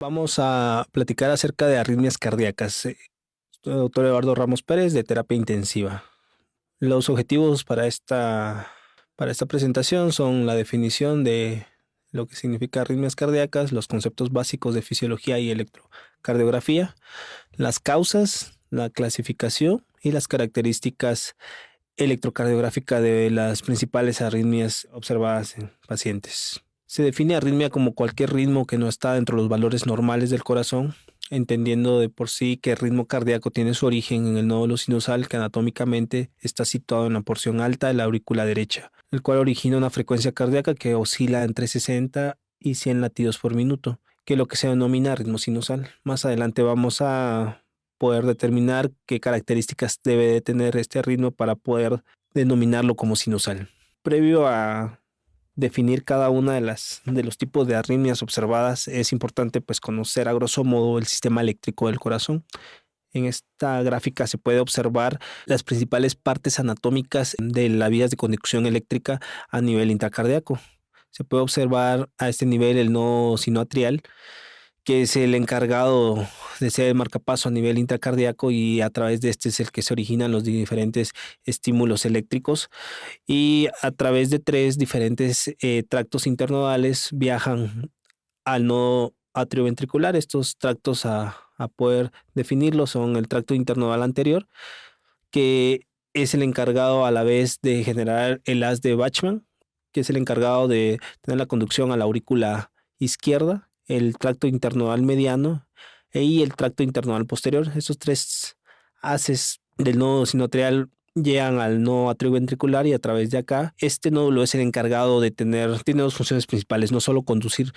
Vamos a platicar acerca de arritmias cardíacas. Soy el doctor Eduardo Ramos Pérez de Terapia Intensiva. Los objetivos para esta presentación son la definición de lo que significa arritmias cardíacas, los conceptos básicos de fisiología y electrocardiografía, las causas, la clasificación y las características electrocardiográficas de las principales arritmias observadas en pacientes. Se define arritmia como cualquier ritmo que no está dentro de los valores normales del corazón, entendiendo de por sí que el ritmo cardíaco tiene su origen en el nódulo sinusal que anatómicamente está situado en la porción alta de la aurícula derecha, el cual origina una frecuencia cardíaca que oscila entre 60 y 100 latidos por minuto, que es lo que se denomina ritmo sinusal. Más adelante vamos a poder determinar qué características debe de tener este ritmo para poder denominarlo como sinusal. Previo a definir cada una de los tipos de arritmias observadas, es importante pues conocer a grosso modo el sistema eléctrico del corazón. En esta gráfica se puede observar las principales partes anatómicas de las vías de conducción eléctrica a nivel intracardíaco. Se puede observar a este nivel el nodo sinoatrial, que es el encargado de ser el marcapaso a nivel intracardíaco, y a través de este es el que se originan los diferentes estímulos eléctricos, y a través de tres diferentes tractos internodales viajan al nodo atrioventricular. Estos tractos, a poder definirlos, son el tracto internodal anterior, que es el encargado a la vez de generar el haz de Bachmann, que es el encargado de tener la conducción a la aurícula izquierda, el tracto internodal mediano y el tracto internodal posterior. Estos tres haces del nodo sinoatrial llegan al nodo atrioventricular, y a través de acá este nódulo es el encargado de tiene dos funciones principales: no solo conducir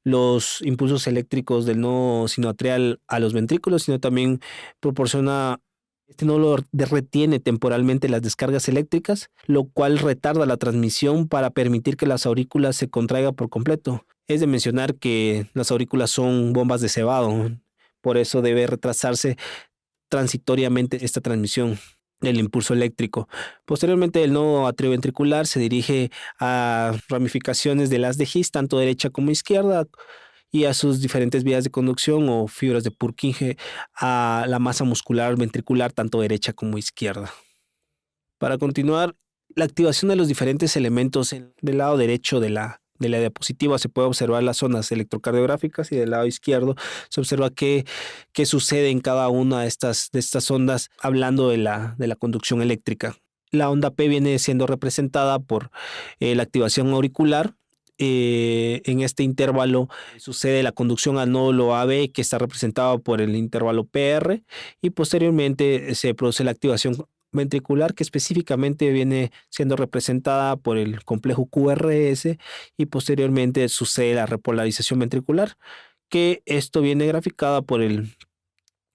los impulsos eléctricos del nodo sinoatrial a los ventrículos, sino también proporciona, este nódulo retiene temporalmente las descargas eléctricas, lo cual retarda la transmisión para permitir que las aurículas se contraigan por completo. Es de mencionar que las aurículas son bombas de cebado, por eso debe retrasarse transitoriamente esta transmisión del impulso eléctrico. Posteriormente, el nodo atrioventricular se dirige a ramificaciones del haz de His, tanto derecha como izquierda, y a sus diferentes vías de conducción o fibras de Purkinje, a la masa muscular ventricular, tanto derecha como izquierda. Para continuar, la activación de los diferentes elementos del lado derecho de la diapositiva se puede observar las zonas electrocardiográficas, y del lado izquierdo se observa qué sucede en cada una de estas ondas, hablando de la conducción eléctrica. La onda P viene siendo representada por la activación auricular. En este intervalo sucede la conducción al nódulo AB, que está representado por el intervalo PR, y posteriormente se produce la activación ventricular, que específicamente viene siendo representada por el complejo QRS, y posteriormente sucede la repolarización ventricular, que esto viene graficada por el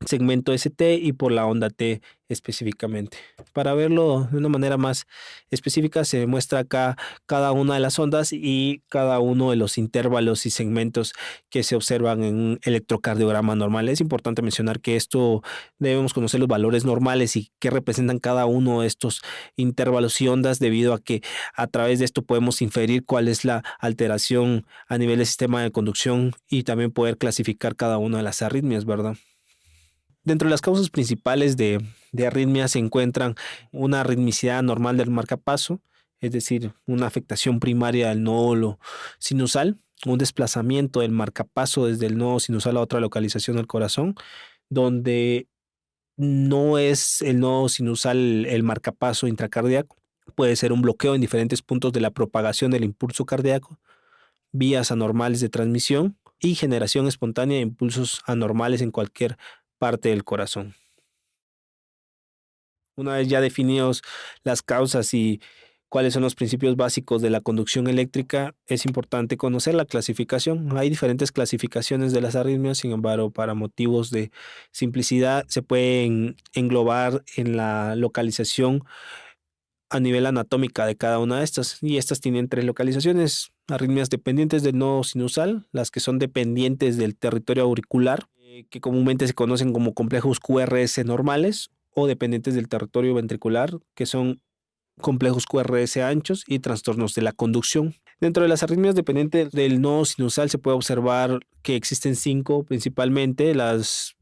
segmento ST y por la onda T específicamente. Para verlo de una manera más específica, se muestra acá cada una de las ondas y cada uno de los intervalos y segmentos que se observan en un electrocardiograma normal. Es importante mencionar que esto debemos conocer los valores normales y qué representan cada uno de estos intervalos y ondas, debido a que a través de esto podemos inferir cuál es la alteración a nivel del sistema de conducción, y también poder clasificar cada una de las arritmias, ¿verdad? Dentro de las causas principales de arritmia se encuentran una ritmicidad anormal del marcapaso, es decir, una afectación primaria del nódulo sinusal, un desplazamiento del marcapaso desde el nodo sinusal a otra localización del corazón, donde no es el nodo sinusal el marcapaso intracardíaco. Puede ser un bloqueo en diferentes puntos de la propagación del impulso cardíaco, vías anormales de transmisión y generación espontánea de impulsos anormales en cualquier parte del corazón. Una vez ya definidos las causas y cuáles son los principios básicos de la conducción eléctrica, es importante conocer la clasificación. Hay diferentes clasificaciones de las arritmias, sin embargo, para motivos de simplicidad, se pueden englobar en la localización a nivel anatómica de cada una de estas, y estas tienen tres localizaciones: arritmias dependientes del nodo sinusal, las que son dependientes del territorio auricular, que comúnmente se conocen como complejos QRS normales, o dependientes del territorio ventricular, que son complejos QRS anchos, y trastornos de la conducción. Dentro de las arritmias dependientes del nodo sinusal se puede observar que existen 5 principalmente, las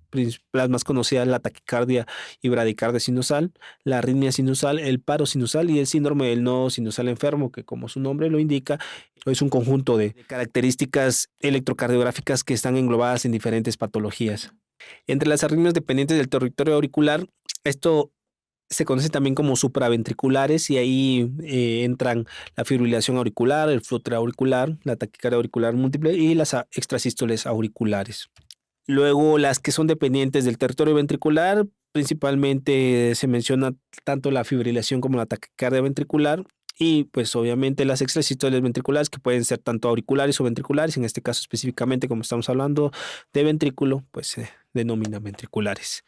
más conocidas, la taquicardia y bradicardia sinusal, la arritmia sinusal, el paro sinusal y el síndrome del nodo sinusal enfermo, que como su nombre lo indica, es un conjunto de características electrocardiográficas que están englobadas en diferentes patologías. Entre las arritmias dependientes del territorio auricular, esto se conoce también como supraventriculares y ahí entran la fibrilación auricular, el flúter auricular, la taquicardia auricular múltiple y las extrasístoles auriculares. Luego, las que son dependientes del territorio ventricular, principalmente se menciona tanto la fibrilación como la taquicardia ventricular y pues obviamente las extrasístoles ventriculares que pueden ser tanto auriculares o ventriculares, en este caso específicamente como estamos hablando de ventrículo, pues se denominan ventriculares.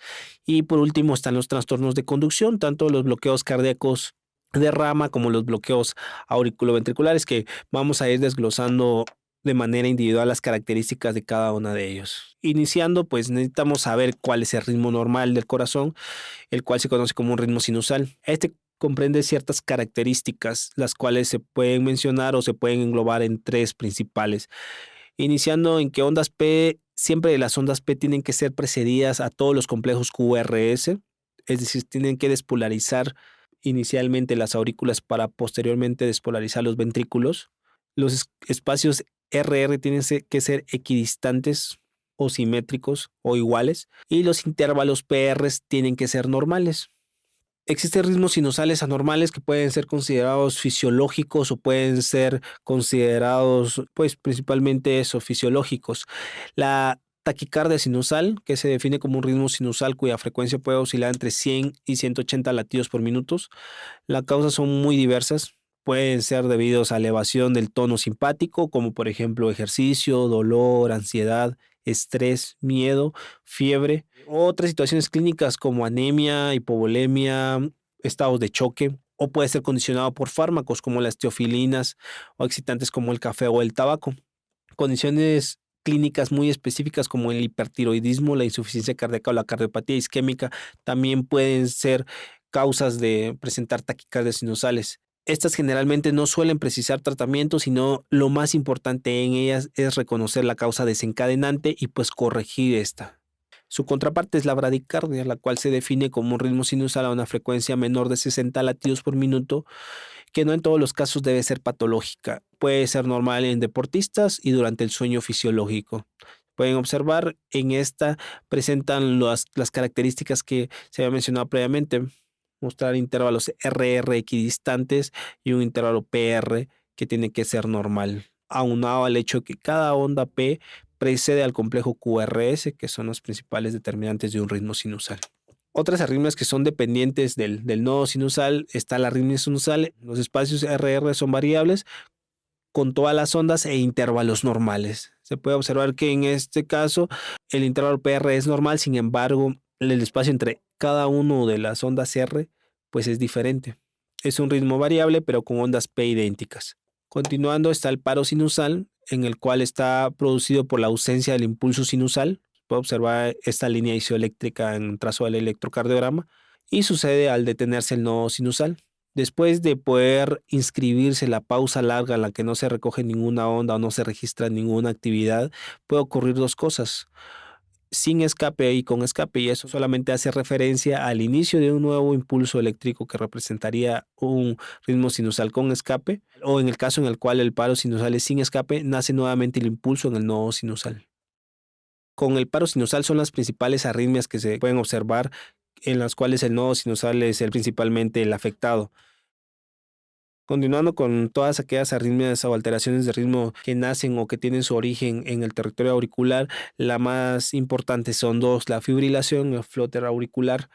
Y por último están los trastornos de conducción, tanto los bloqueos cardíacos de rama como los bloqueos auriculoventriculares que vamos a ir desglosando de manera individual las características de cada una de ellos. Iniciando, pues necesitamos saber cuál es el ritmo normal del corazón, el cual se conoce como un ritmo sinusal. Este comprende ciertas características, las cuales se pueden mencionar o se pueden englobar en 3 principales. Iniciando en que ondas P, siempre las ondas P tienen que ser precedidas a todos los complejos QRS, es decir, tienen que despolarizar inicialmente las aurículas para posteriormente despolarizar los ventrículos. Los espacios RR tienen que ser equidistantes o simétricos o iguales y los intervalos PR tienen que ser normales. Existen ritmos sinusales anormales que pueden ser considerados fisiológicos o pueden ser considerados, pues principalmente eso, fisiológicos. La taquicardia sinusal, que se define como un ritmo sinusal cuya frecuencia puede oscilar entre 100 y 180 latidos por minuto. Las causas son muy diversas. Pueden ser debidos a elevación del tono simpático, como por ejemplo ejercicio, dolor, ansiedad, estrés, miedo, fiebre. Otras situaciones clínicas como anemia, hipovolemia, estados de choque, o puede ser condicionado por fármacos como las teofilinas o excitantes como el café o el tabaco. Condiciones clínicas muy específicas como el hipertiroidismo, la insuficiencia cardíaca o la cardiopatía isquémica también pueden ser causas de presentar taquicardias sinusales. Estas generalmente no suelen precisar tratamiento, sino lo más importante en ellas es reconocer la causa desencadenante y pues corregir esta. Su contraparte es la bradicardia, la cual se define como un ritmo sinusal a una frecuencia menor de 60 latidos por minuto, que no en todos los casos debe ser patológica. Puede ser normal en deportistas y durante el sueño fisiológico. Pueden observar en esta presentan las características que se había mencionado previamente, mostrar intervalos RR equidistantes y un intervalo PR que tiene que ser normal, aunado al hecho que cada onda P precede al complejo QRS, que son los principales determinantes de un ritmo sinusal. Otras arritmias que son dependientes del nodo sinusal está la arritmia sinusal. Los espacios RR son variables con todas las ondas e intervalos normales. Se puede observar que en este caso el intervalo PR es normal, sin embargo, el espacio entre cada uno de las ondas R pues es diferente. Es un ritmo variable, pero con ondas P idénticas. Continuando está el paro sinusal, en el cual está producido por la ausencia del impulso sinusal. Puede observar esta línea isoeléctrica en trazo del electrocardiograma y sucede al detenerse el nodo sinusal. Después de poder inscribirse la pausa larga en la que no se recoge ninguna onda o no se registra ninguna actividad, puede ocurrir 2 cosas, sin escape y con escape, y eso solamente hace referencia al inicio de un nuevo impulso eléctrico que representaría un ritmo sinusal con escape, o en el caso en el cual el paro sinusal es sin escape, nace nuevamente el impulso en el nodo sinusal. Con el paro sinusal son las principales arritmias que se pueden observar, en las cuales el nodo sinusal es principalmente el afectado. Continuando con todas aquellas arritmias o alteraciones de ritmo que nacen o que tienen su origen en el territorio auricular, la más importante son 2, la fibrilación y el flúter auricular.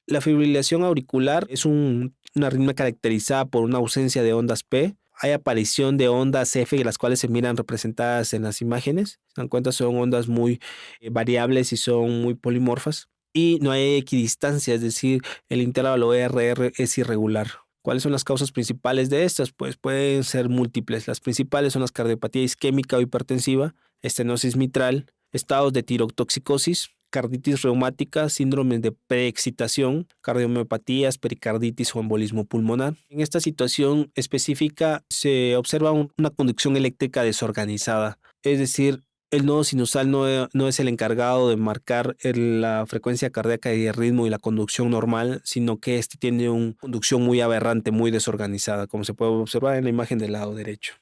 La fibrilación auricular es una arritmia caracterizada por una ausencia de ondas P. Hay aparición de ondas F, las cuales se miran representadas en las imágenes. Se dan cuenta, son ondas muy variables y son muy polimorfas. Y no hay equidistancia, es decir, el intervalo RR es irregular. ¿Cuáles son las causas principales de estas? Pues pueden ser múltiples. Las principales son las cardiopatía isquémica o hipertensiva, estenosis mitral, estados de tirotoxicosis, carditis reumática, síndromes de preexcitación, cardiomiopatías, pericarditis o embolismo pulmonar. En esta situación específica se observa una conducción eléctrica desorganizada, es decir, el nodo sinusal no es el encargado de marcar la frecuencia cardíaca y el ritmo y la conducción normal, sino que este tiene una conducción muy aberrante, muy desorganizada, como se puede observar en la imagen del lado derecho.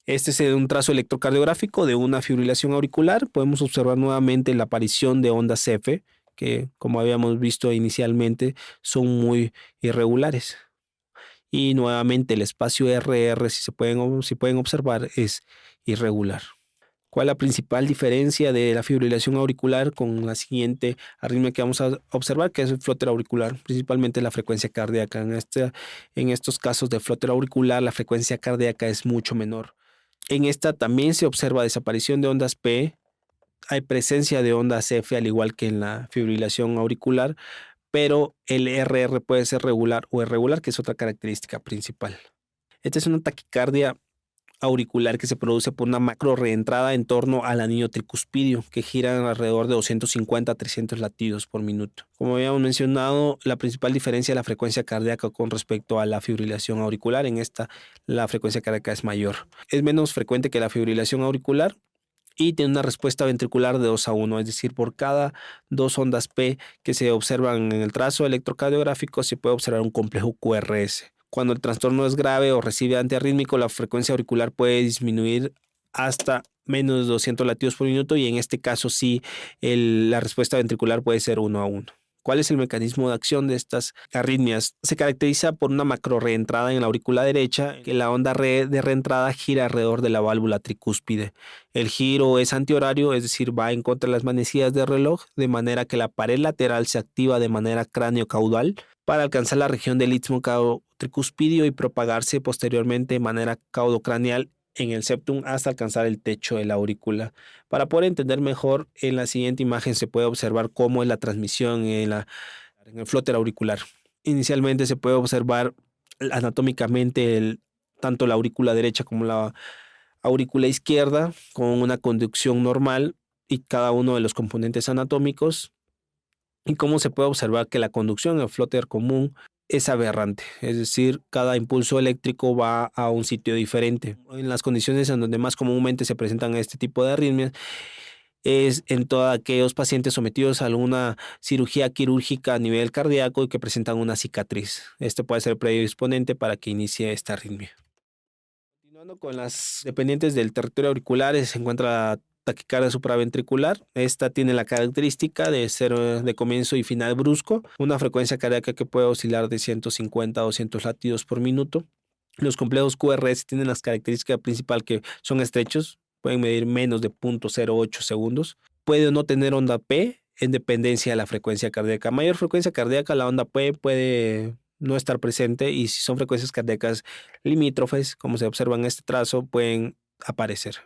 Este es un trazo electrocardiográfico de una fibrilación auricular. Podemos observar nuevamente la aparición de ondas F, que como habíamos visto inicialmente son muy irregulares. Y nuevamente el espacio RR, si pueden observar, es irregular. ¿Cuál es la principal diferencia de la fibrilación auricular con la siguiente arritmia que vamos a observar, que es el flúter auricular? Principalmente la frecuencia cardíaca. En estos casos de flúter auricular, la frecuencia cardíaca es mucho menor. En esta también se observa desaparición de ondas P, hay presencia de ondas F, al igual que en la fibrilación auricular, pero el RR puede ser regular o irregular, que es otra característica principal. Esta es una taquicardia auricular que se produce por una macro reentrada en torno al anillo tricuspidio, que gira alrededor de 250 a 300 latidos por minuto. Como habíamos mencionado, la principal diferencia es la frecuencia cardíaca con respecto a la fibrilación auricular. En esta, la frecuencia cardíaca es mayor. Es menos frecuente que la fibrilación auricular y tiene una respuesta ventricular de 2-1, es decir, por cada 2 ondas P que se observan en el trazo electrocardiográfico se puede observar un complejo QRS. Cuando el trastorno es grave o recibe antiarrítmico, la frecuencia auricular puede disminuir hasta menos de 200 latidos por minuto y en este caso sí la respuesta ventricular puede ser 1-1. ¿Cuál es el mecanismo de acción de estas arritmias? Se caracteriza por una macro reentrada en la aurícula derecha, que la onda de reentrada gira alrededor de la válvula tricúspide. El giro es antihorario, es decir, va en contra de las manecillas del reloj, de manera que la pared lateral se activa de manera cráneo-caudal para alcanzar la región del istmo tricuspidio y propagarse posteriormente de manera caudocraneal en el septum hasta alcanzar el techo de la aurícula. Para poder entender mejor, en la siguiente imagen se puede observar cómo es la transmisión en el flúter auricular. Inicialmente se puede observar anatómicamente tanto la aurícula derecha como la aurícula izquierda con una conducción normal y cada uno de los componentes anatómicos, y cómo se puede observar que la conducción en el flúter común es aberrante, es decir, cada impulso eléctrico va a un sitio diferente. En las condiciones en donde más comúnmente se presentan este tipo de arritmias es en todos aquellos pacientes sometidos a alguna cirugía quirúrgica a nivel cardíaco y que presentan una cicatriz. Esto puede ser predisponente para que inicie esta arritmia. Continuando con las dependientes del territorio auricular, se encuentra taquicardia supraventricular. Esta tiene la característica de ser de comienzo y final brusco, una frecuencia cardíaca que puede oscilar de 150 a 200 latidos por minuto. Los complejos QRS tienen las características principales que son estrechos, pueden medir menos de 0.08 segundos. Puede o no tener onda P en dependencia de la frecuencia cardíaca. A mayor frecuencia cardíaca, la onda P puede no estar presente y si son frecuencias cardíacas limítrofes, como se observa en este trazo, pueden aparecer.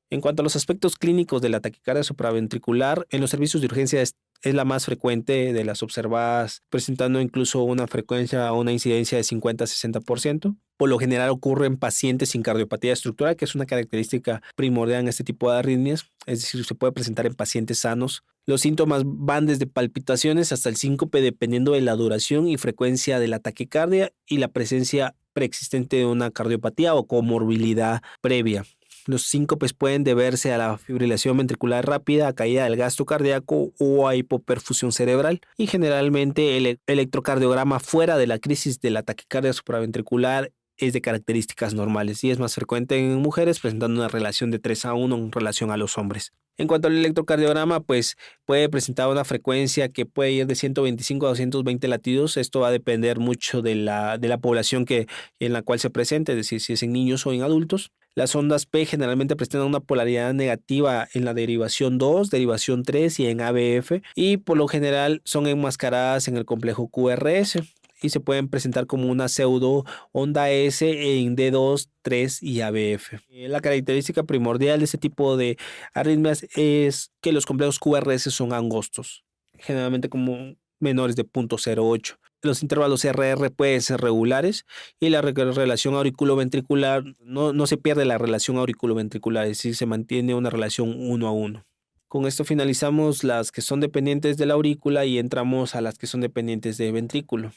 En cuanto a los aspectos clínicos de la taquicardia supraventricular, en los servicios de urgencia es la más frecuente de las observadas, presentando incluso una frecuencia o una incidencia de 50 a 60%. Por lo general ocurre en pacientes sin cardiopatía estructural, que es una característica primordial en este tipo de arritmias, es decir, se puede presentar en pacientes sanos. Los síntomas van desde palpitaciones hasta el síncope, dependiendo de la duración y frecuencia de la taquicardia y la presencia preexistente de una cardiopatía o comorbilidad previa. Los síncopes pueden deberse a la fibrilación ventricular rápida, a caída del gasto cardíaco o a hipoperfusión cerebral. Y generalmente el electrocardiograma fuera de la crisis de la taquicardia supraventricular es de características normales y es más frecuente en mujeres, presentando una relación de 3-1 en relación a los hombres. En cuanto al electrocardiograma, pues puede presentar una frecuencia que puede ir de 125 a 220 latidos. Esto va a depender mucho de la población en la cual se presente, es decir, si es en niños o en adultos. Las ondas P generalmente presentan una polaridad negativa en la derivación 2, derivación 3 y en ABF, y por lo general son enmascaradas en el complejo QRS y se pueden presentar como una pseudo onda S en D2, 3 y ABF. La característica primordial de este tipo de arritmias es que los complejos QRS son angostos, generalmente como menores de 0.08. Los intervalos RR pueden ser regulares y la relación auriculoventricular no se pierde la relación auriculoventricular, es decir, se mantiene una relación 1-1. Con esto finalizamos las que son dependientes de la aurícula y entramos a las que son dependientes de ventrículo.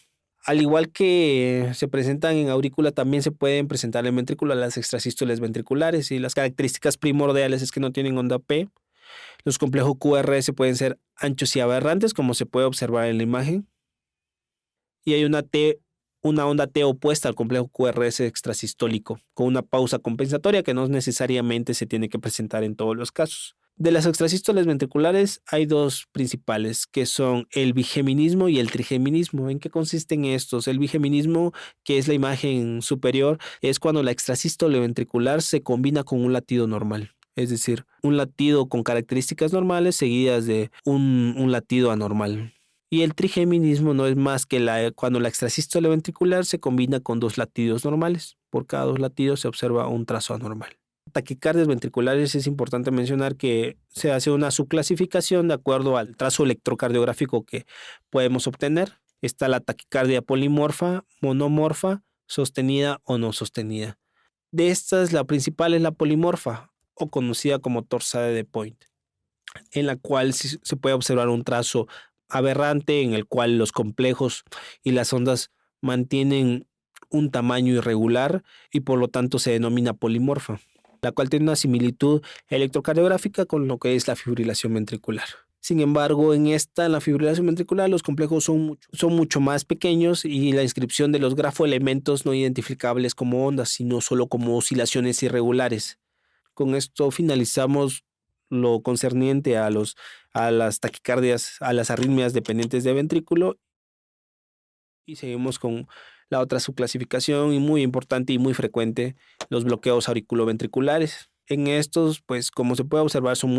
Al igual que se presentan en aurícula, también se pueden presentar en ventrículo las extrasístoles ventriculares y las características primordiales es que no tienen onda P. Los complejos QRS pueden ser anchos y aberrantes, como se puede observar en la imagen. Y hay una onda T opuesta al complejo QRS extrasistólico, con una pausa compensatoria que no necesariamente se tiene que presentar en todos los casos. De las extrasístoles ventriculares hay dos principales, que son el bigeminismo y el trigeminismo. ¿En qué consisten estos? El bigeminismo, que es la imagen superior, es cuando la extrasístole ventricular se combina con un latido normal. Es decir, un latido con características normales seguidas de un latido anormal. Y el trigeminismo no es más que cuando la extrasístole ventricular se combina con dos latidos normales. Por cada dos latidos se observa un trazo anormal. Taquicardias ventriculares es importante mencionar que se hace una subclasificación de acuerdo al trazo electrocardiográfico que podemos obtener. Está la taquicardia polimorfa, monomorfa, sostenida o no sostenida. De estas, la principal es la polimorfa, o conocida como torsade de Point, en la cual se puede observar un trazo aberrante en el cual los complejos y las ondas mantienen un tamaño irregular y por lo tanto se denomina polimorfa, la cual tiene una similitud electrocardiográfica con lo que es la fibrilación ventricular. Sin embargo, en la fibrilación ventricular, los complejos son mucho más pequeños y la inscripción de los grafoelementos no identificables como ondas, sino solo como oscilaciones irregulares. Con esto finalizamos lo concerniente a las taquicardias, a las arritmias dependientes de ventrículo, y seguimos con la otra subclasificación y muy importante y muy frecuente, los bloqueos auriculoventriculares. En estos, pues como se puede observar, son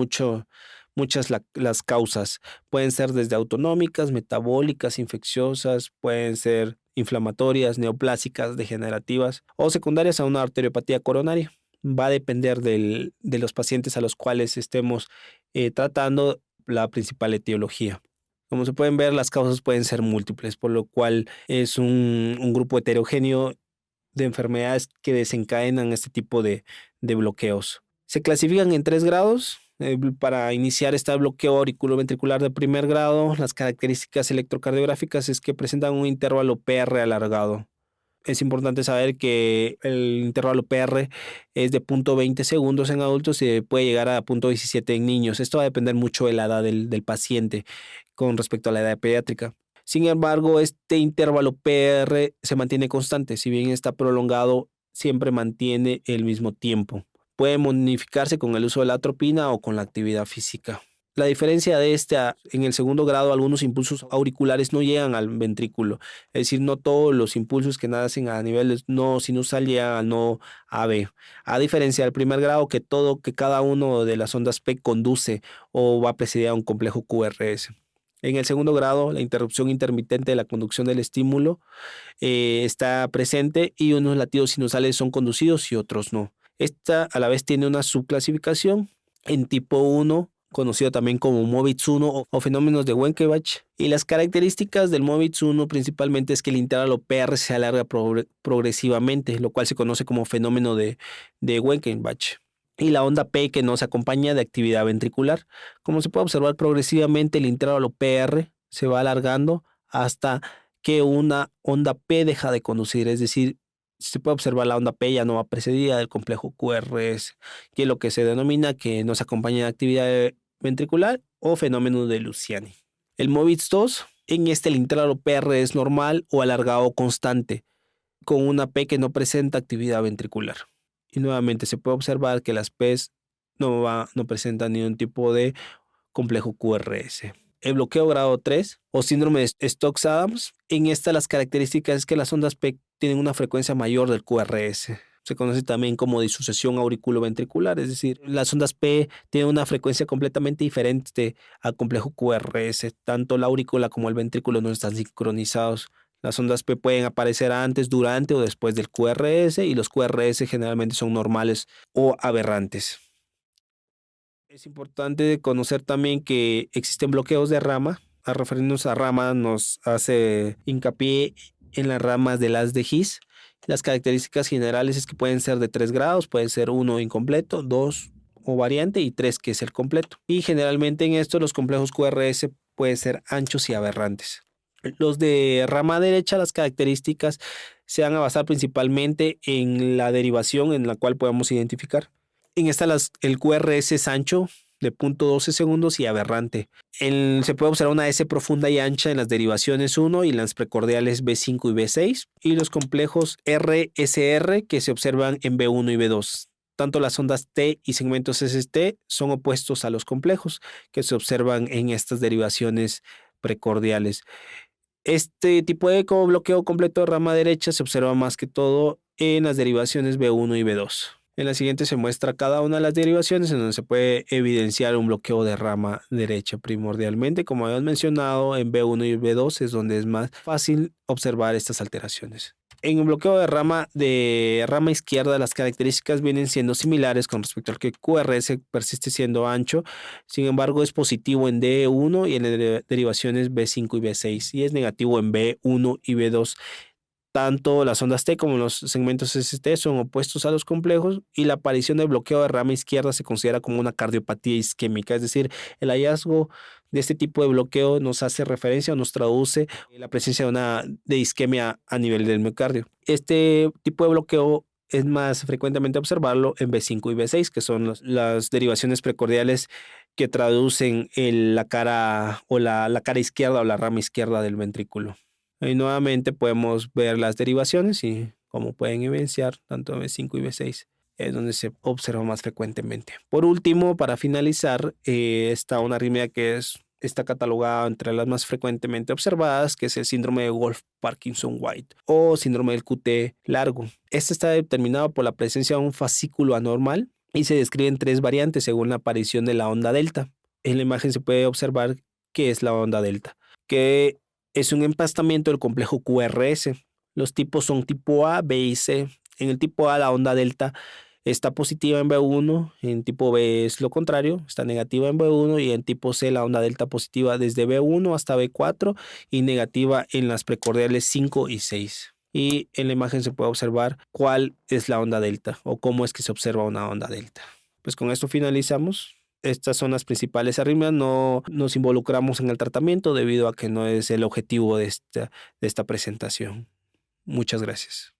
muchas las causas. Pueden ser desde autonómicas, metabólicas, infecciosas, pueden ser inflamatorias, neoplásicas, degenerativas o secundarias a una arteriopatía coronaria. Va a depender de los pacientes a los cuales estemos tratando la principal etiología. Como se pueden ver, las causas pueden ser múltiples, por lo cual es un grupo heterogéneo de enfermedades que desencadenan este tipo de bloqueos. Se clasifican en 3 grados. Para iniciar este bloqueo auriculoventricular de primer grado, las características electrocardiográficas es que presentan un intervalo PR alargado. Es importante saber que el intervalo PR es de 0.20 segundos en adultos y puede llegar a 0.17 en niños. Esto va a depender mucho de la edad del paciente con respecto a la edad pediátrica. Sin embargo, este intervalo PR se mantiene constante. Si bien está prolongado, siempre mantiene el mismo tiempo. Puede modificarse con el uso de la atropina o con la actividad física. La diferencia de en el segundo grado, algunos impulsos auriculares no llegan al ventrículo. Es decir, no todos los impulsos que nacen a nivel no sinusal llegan al no AB. A diferencia del primer grado, que cada uno de las ondas P conduce o va precedida a un complejo QRS. En el segundo grado, la interrupción intermitente de la conducción del estímulo está presente y unos latidos sinusales son conducidos y otros no. Esta a la vez tiene una subclasificación en tipo 1, conocido también como Movitz 1 o fenómenos de Wenckebach. Y las características del Movitz 1 principalmente es que el intervalo PR se alarga progresivamente, lo cual se conoce como fenómeno de Wenckebach. Y la onda P que no se acompaña de actividad ventricular. Como se puede observar progresivamente, el intervalo PR se va alargando hasta que una onda P deja de conducir, es decir, se puede observar la onda P ya no va precedida del complejo QRS, que es lo que se denomina que no se acompaña de actividad ventricular o fenómeno de Luciani. El Movitz 2, en el intervalo PR es normal o alargado constante, con una P que no presenta actividad ventricular. Y nuevamente se puede observar que las P's no presentan ningún tipo de complejo QRS. El bloqueo grado 3 o síndrome de Stokes-Adams, en las características es que las ondas P tienen una frecuencia mayor del QRS. Se conoce también como disociación auriculoventricular, es decir, las ondas P tienen una frecuencia completamente diferente al complejo QRS. Tanto la aurícula como el ventrículo no están sincronizados. Las ondas P pueden aparecer antes, durante o después del QRS y los QRS generalmente son normales o aberrantes. Es importante conocer también que existen bloqueos de rama. Al referirnos a rama nos hace hincapié en las ramas del haz de His. Las características generales es que pueden ser de 3 grados, pueden ser 1 incompleto, 2 o variante, y 3, que es el completo. Y generalmente en esto los complejos QRS pueden ser anchos y aberrantes. Los de rama derecha, las características se van a basar principalmente en la derivación en la cual podemos identificar. En esta el QRS es ancho de 0.12 segundos y aberrante. Se puede observar una S profunda y ancha en las derivaciones 1 y en las precordiales B5 y B6, y los complejos RSR que se observan en B1 y B2. Tanto las ondas T y segmentos ST son opuestos a los complejos que se observan en estas derivaciones precordiales. Este tipo de bloqueo completo de rama derecha se observa más que todo en las derivaciones B1 y B2. En la siguiente se muestra cada una de las derivaciones en donde se puede evidenciar un bloqueo de rama derecha primordialmente. Como habíamos mencionado, en B1 y B2 es donde es más fácil observar estas alteraciones. En el bloqueo de rama izquierda, las características vienen siendo similares con respecto al que QRS persiste siendo ancho. Sin embargo, es positivo en D1 y en derivaciones B5 y B6, y es negativo en B1 y B2. Tanto las ondas T como los segmentos ST son opuestos a los complejos, y la aparición de bloqueo de rama izquierda se considera como una cardiopatía isquémica, es decir, el hallazgo de este tipo de bloqueo nos hace referencia o nos traduce la presencia de isquemia a nivel del miocardio. Este tipo de bloqueo es más frecuentemente observarlo en B5 y B6, que son las derivaciones precordiales que traducen la cara o la cara izquierda o la rama izquierda del ventrículo. Y nuevamente podemos ver las derivaciones y, como pueden evidenciar, tanto B5 y B6 es donde se observa más frecuentemente. Por último, para finalizar, está una arritmia que está catalogada entre las más frecuentemente observadas, que es el síndrome de Wolff-Parkinson-White o síndrome del QT largo. Este está determinado por la presencia de un fascículo anormal y se describen 3 variantes según la aparición de la onda delta. En la imagen se puede observar qué es la onda delta, que es un empastamiento del complejo QRS. Los tipos son tipo A, B y C. En el tipo A, la onda delta está positiva en B1, en tipo B es lo contrario, está negativa en B1, y en tipo C la onda delta positiva desde B1 hasta B4 y negativa en las precordiales 5 y 6. Y en la imagen se puede observar cuál es la onda delta o cómo es que se observa una onda delta. Pues con esto finalizamos. Estas son las principales arritmias. No nos involucramos en el tratamiento debido a que no es el objetivo de esta presentación. Muchas gracias.